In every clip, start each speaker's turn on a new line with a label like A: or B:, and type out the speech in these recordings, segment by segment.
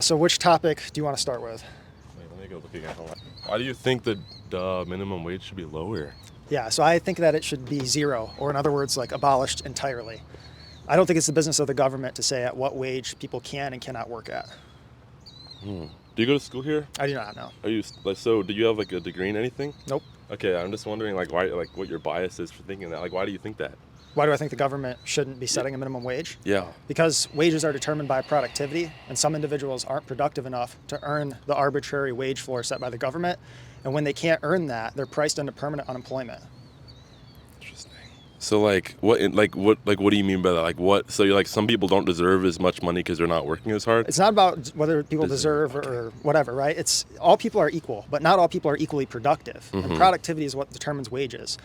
A: So which topic do you want to start with?
B: Wait, let me go look again. Hold on. Why do you think the minimum wage should be lower?
A: Yeah, so I think that it should be zero, or in other words, like abolished entirely. I don't think it's the business of the government to say at what wage people can and cannot work at.
B: Do you go to school here?
A: I do not know.
B: Are you like so? Do you have like a degree in anything?
A: Nope.
B: Okay, I'm just wondering like why, like what your bias is for thinking that. Like why do you think that?
A: Why do I think the government shouldn't be setting a minimum wage?
B: Yeah.
A: Because wages are determined by productivity, and some individuals aren't productive enough to earn the arbitrary wage floor set by the government. And when they can't earn that, they're priced into permanent unemployment.
B: Interesting. So like what do you mean by that? Like what? So you're like some people don't deserve as much money because they're not working as hard.
A: It's not about whether people deserve or whatever, right? It's all people are equal, but not all people are equally productive. And productivity is what determines wages.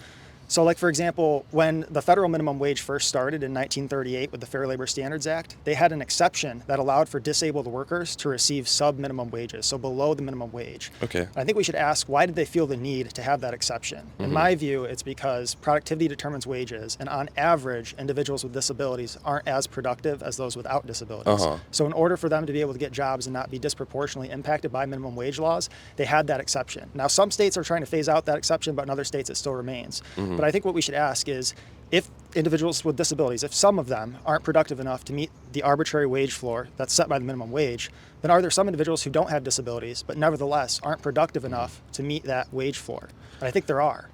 A: So like, for example, when the federal minimum wage first started in 1938 with the Fair Labor Standards Act, they had an exception that allowed for disabled workers to receive sub-minimum wages, so below the minimum wage.
B: Okay.
A: I think we should ask, why did they feel the need to have that exception? In my view, it's because productivity determines wages, and on average, individuals with disabilities aren't as productive as those without disabilities. So in order for them to be able to get jobs and not be disproportionately impacted by minimum wage laws, they had that exception. Now, some states are trying to phase out that exception, but in other states it still remains. But I think what we should ask is, if individuals with disabilities, if some of them aren't productive enough to meet the arbitrary wage floor that's set by the minimum wage, then are there some individuals who don't have disabilities but nevertheless aren't productive enough to meet that wage floor? And I think there are.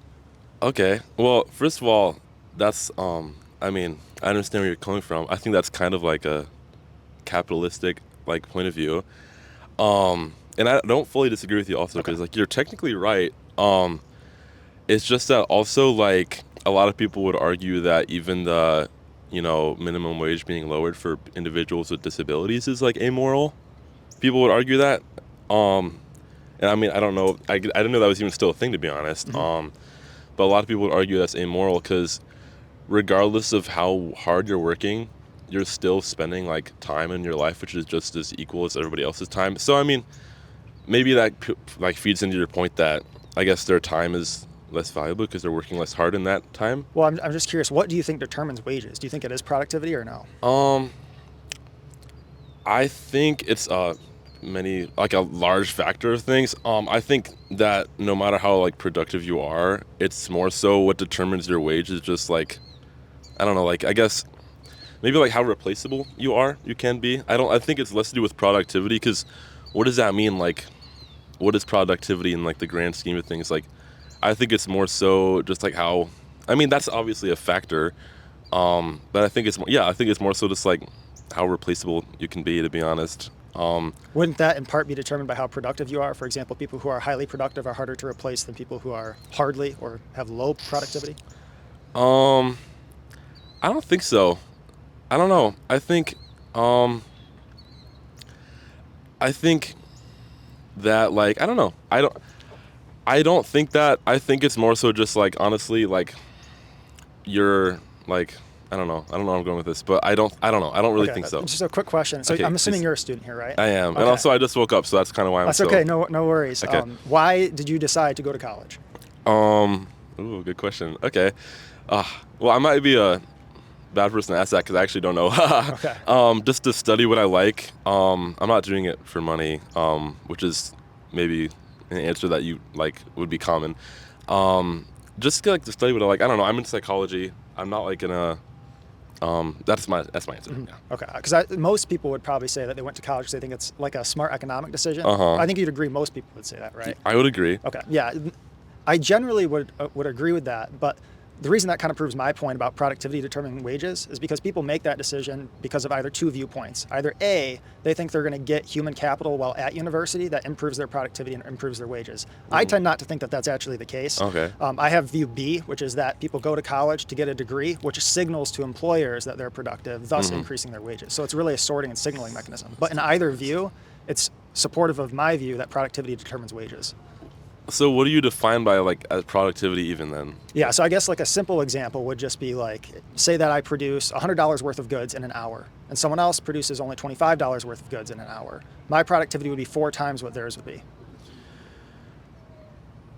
B: Okay. Well, first of all, that's I mean, I understand where you're coming from. I think that's kind of like a capitalistic like point of view. And I don't fully disagree with you also because like you're technically right. It's just that also like a lot of people would argue that even the minimum wage being lowered for individuals with disabilities is like amoral. People would argue that. And I mean I don't know. I didn't know that was even still a thing, to be honest. But a lot of people would argue that's amoral because regardless of how hard you're working, you're still spending like time in your life which is just as equal as everybody else's time. So I mean, maybe that like feeds into your point that I guess their time is less valuable because they're working less hard in that time.
A: Well, I'm just curious, what do you think determines wages? Do you think it is productivity or no?
B: I think it's like a large factor of things. I think that no matter how like productive you are, it's more so what determines your wage is just like, I don't know, like I guess maybe like how replaceable you can be. I think it's less to do with productivity because what does that mean? Like, what is productivity in like the grand scheme of things? Like, I think it's more so just like how, I mean, that's obviously a factor. But I think it's more so just like how replaceable you can be, to be honest.
A: Wouldn't that in part be determined by how productive you are? For example, people who are highly productive are harder to replace than people who are hardly or have low productivity?
B: I don't think so. I don't know. I think that like, I don't know. I don't think that. I think it's more so just like honestly like you're like I don't know where I'm going with this, but I don't know. I don't really think so.
A: Just a quick question. So
B: Okay,
A: I'm assuming
B: please.
A: you're a student here, right?
B: I am,
A: Okay.
B: and also I just woke up, so that's kind of why I'm.
A: That's
B: still,
A: okay. No worries.
B: Okay.
A: Why did you decide to go to college?
B: Ooh, good question. Okay. Well, I might be a bad person to ask that because I actually don't know.
A: Okay.
B: Just to study what I like. I'm not doing it for money. Which is maybe an answer that you like would be common. Just like to study what I like. I don't know. I'm in psychology. I'm not like in a. That's my answer. Yeah.
A: Okay. Because most people would probably say that they went to college because they think it's like a smart economic decision.
B: Uh-huh.
A: I think you'd agree most people would say that, right?
B: I would agree.
A: Okay. Yeah. I generally would agree with that, but the reason that kind of proves my point about productivity determining wages is because people make that decision because of either two viewpoints. Either A, they think they're going to get human capital while at university that improves their productivity and improves their wages. I tend not to think that that's actually the case.
B: Okay.
A: I have view B, which is that people go to college to get a degree, which signals to employers that they're productive, thus increasing their wages. So it's really a sorting and signaling mechanism. But in either view, it's supportive of my view that productivity determines wages.
B: So what do you define by like as productivity even then?
A: Yeah, so I guess like a simple example would just be like, say that I produce $100 worth of goods in an hour, and someone else produces only $25 worth of goods in an hour. My productivity would be 4 times what theirs would be.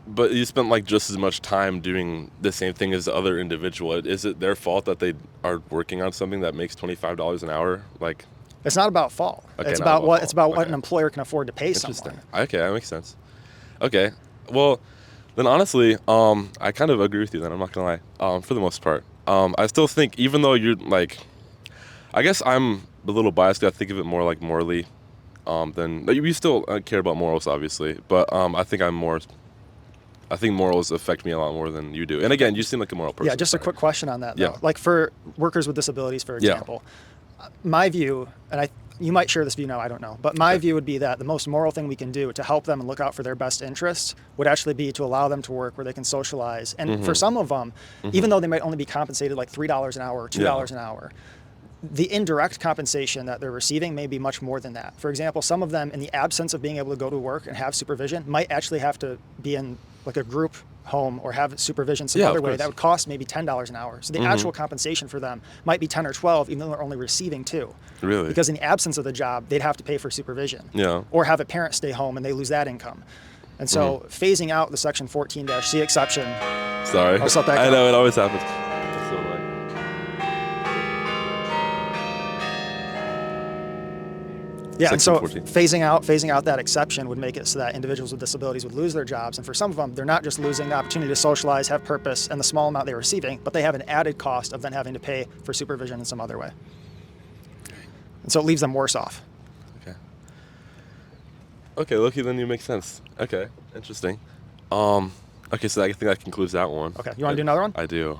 B: But you spent like just as much time doing the same thing as the other individual. Is it their fault that they are working on something that makes $25 an hour? Like,
A: It's not about fault.
B: Okay,
A: It's
B: not
A: about
B: about
A: what
B: fault.
A: it's about what
B: Okay.
A: an employer can afford to pay
B: Interesting.
A: someone.
B: Okay, that makes sense. Okay, well, then honestly, I kind of agree with you. Then I'm not gonna lie. For the most part, I still think even though you're like, I guess I'm a little biased. 'Cause I think of it more like morally. Than you still care about morals, obviously, but I think I'm more. I think morals affect me a lot more than you do. And again, you seem like a moral person.
A: Yeah, just a
B: sorry.
A: quick question on that, though.
B: Yeah.
A: Like for workers with disabilities, for
B: Yeah.
A: example, my view, and you might share this view now, I don't know, but my
B: Okay.
A: view would be that the most moral thing we can do to help them and look out for their best interests would actually be to allow them to work where they can socialize. And
B: Mm-hmm.
A: for some of them, even though they might only be compensated like $3 an hour or $2 an hour, the indirect compensation that they're receiving may be much more than that. For example, some of them, in the absence of being able to go to work and have supervision, might actually have to be in like a group home or have supervision some
B: Yeah,
A: other
B: of
A: way.
B: course.
A: That would cost maybe $10 an hour. So the actual compensation for them might be 10 or 12, even though they're only receiving 2.
B: Really?
A: Because in the absence of the job, they'd have to pay for supervision.
B: Yeah.
A: Or have a parent stay home and they lose that income. And so phasing out the Section 14-C exception,
B: Sorry.
A: I'll stop that
B: I
A: count.
B: know it always happens. So like,
A: yeah, and so
B: Section 14.
A: phasing out that exception would make it so that individuals with disabilities would lose their jobs. And for some of them, they're not just losing the opportunity to socialize, have purpose, and the small amount they're receiving, but they have an added cost of then having to pay for supervision in some other way. And so it leaves them worse off.
B: okay. Okay, Loki, then you make sense. Okay, interesting. Okay, so I think that concludes that one.
A: Okay, you want to do another one?
B: I do.